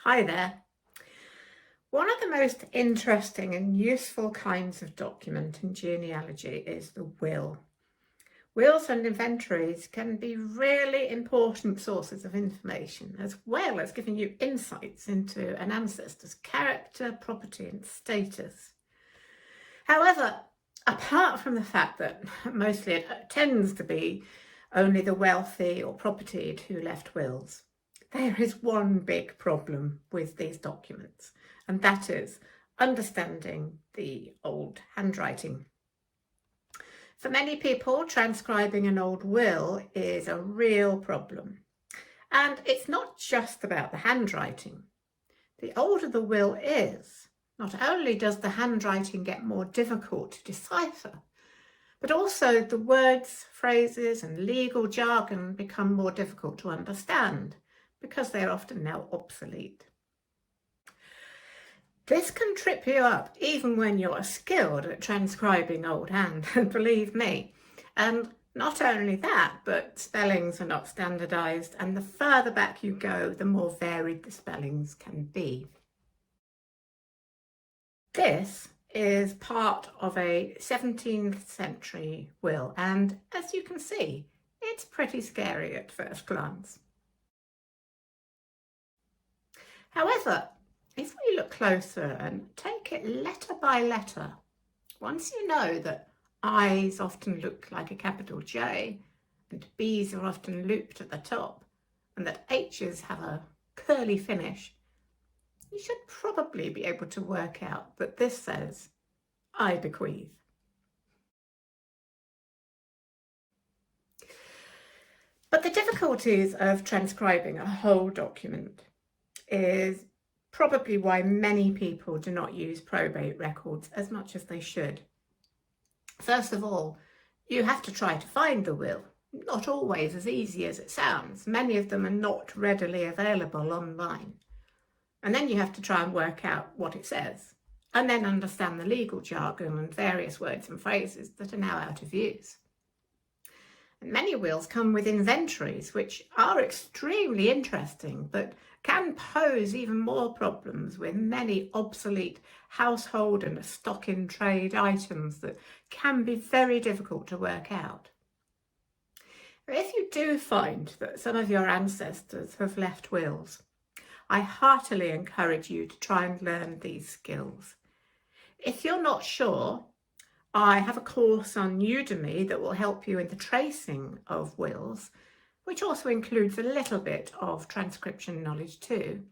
Hi there. One of the most interesting and useful kinds of document in genealogy is the will. Wills and inventories can be really important sources of information, as well as giving you insights into an ancestor's character, property, and status. However, apart from the fact that mostly it tends to be only the wealthy or propertied who left wills, there is one big problem with these documents, and that is understanding the old handwriting. For many people, transcribing an old will is a real problem. And it's not just about the handwriting. The older the will is, not only does the handwriting get more difficult to decipher, but also the words, phrases, and legal jargon become more difficult to understand because they're often now obsolete. This can trip you up even when you're skilled at transcribing old hand, and believe me. And not only that, but spellings are not standardised, and the further back you go, the more varied the spellings can be. This is part of a 17th century will, and as you can see, it's pretty scary at first glance. However, if we look closer and take it letter by letter, once you know that I's often look like a capital J and B's are often looped at the top and that H's have a curly finish, you should probably be able to work out that this says, I bequeath. But the difficulties of transcribing a whole document is probably why many people do not use probate records as much as they should. First of all, you have to try to find the will. Not always as easy as it sounds. Many of them are not readily available online. And then you have to try and work out what it says, and then understand the legal jargon and various words and phrases that are now out of use. And many wills come with inventories, which are extremely interesting, but can pose even more problems with many obsolete household and stock-in-trade items that can be very difficult to work out. If you do find that some of your ancestors have left wills, I heartily encourage you to try and learn these skills. If you're not sure, I have a course on Udemy that will help you in the tracing of wills, which also includes a little bit of transcription knowledge too.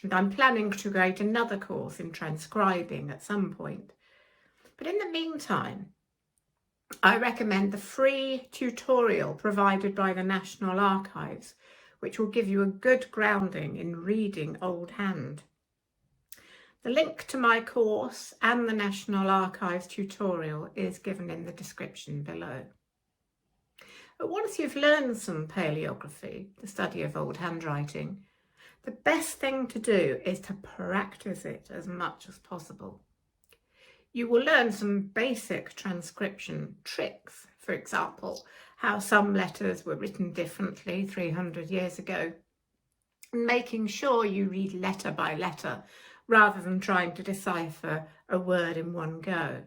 And I'm planning to create another course in transcribing at some point. But in the meantime, I recommend the free tutorial provided by the National Archives, which will give you a good grounding in reading old hand. The link to my course and the National Archives tutorial is given in the description below. But once you've learned some paleography, the study of old handwriting, the best thing to do is to practice it as much as possible. You will learn some basic transcription tricks, for example, how some letters were written differently 300 years ago, and making sure you read letter by letter rather than trying to decipher a word in one go.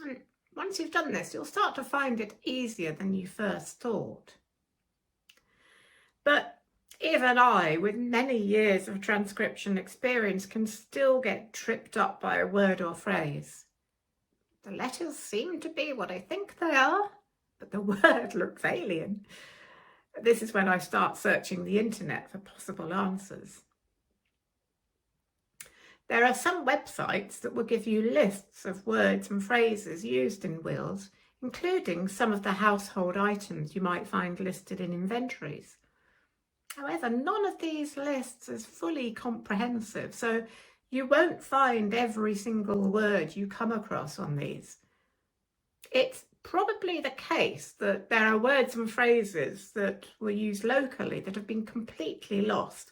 And once you've done this, you'll start to find it easier than you first thought. But even I, with many years of transcription experience, can still get tripped up by a word or phrase. The letters seem to be what I think they are, but the word looks alien. This is when I start searching the internet for possible answers. There are some websites that will give you lists of words and phrases used in wills, including some of the household items you might find listed in inventories. However, none of these lists is fully comprehensive, so you won't find every single word you come across on these. It's probably the case that there are words and phrases that were used locally that have been completely lost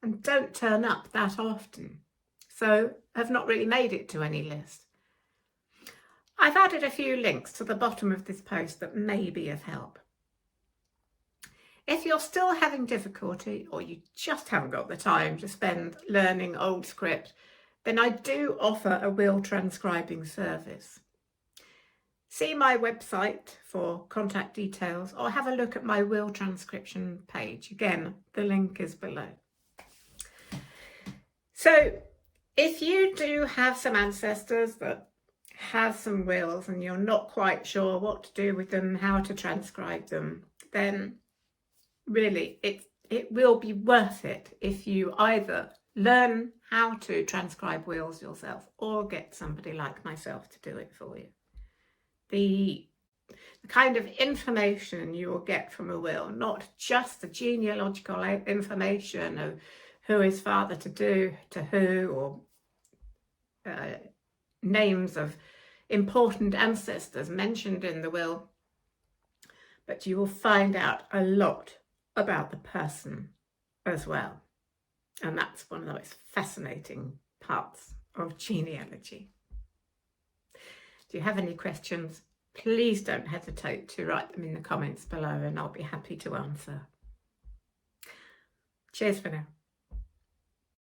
and don't turn up that often, so have not really made it to any list. I've added a few links to the bottom of this post that may be of help. If you're still having difficulty, or you just haven't got the time to spend learning old script, then I do offer a will transcribing service. See my website for contact details, or have a look at my will transcription page. Again, the link is below. So if you do have some ancestors that have some wills and you're not quite sure what to do with them, how to transcribe them, then really it will be worth it if you either learn how to transcribe wills yourself or get somebody like myself to do it for you. The kind of information you will get from a will, not just the genealogical information of who is father to who, or names of important ancestors mentioned in the will, but you will find out a lot about the person as well. And that's one of the most fascinating parts of genealogy. Do you have any questions? Please don't hesitate to write them in the comments below and I'll be happy to answer. Cheers for now.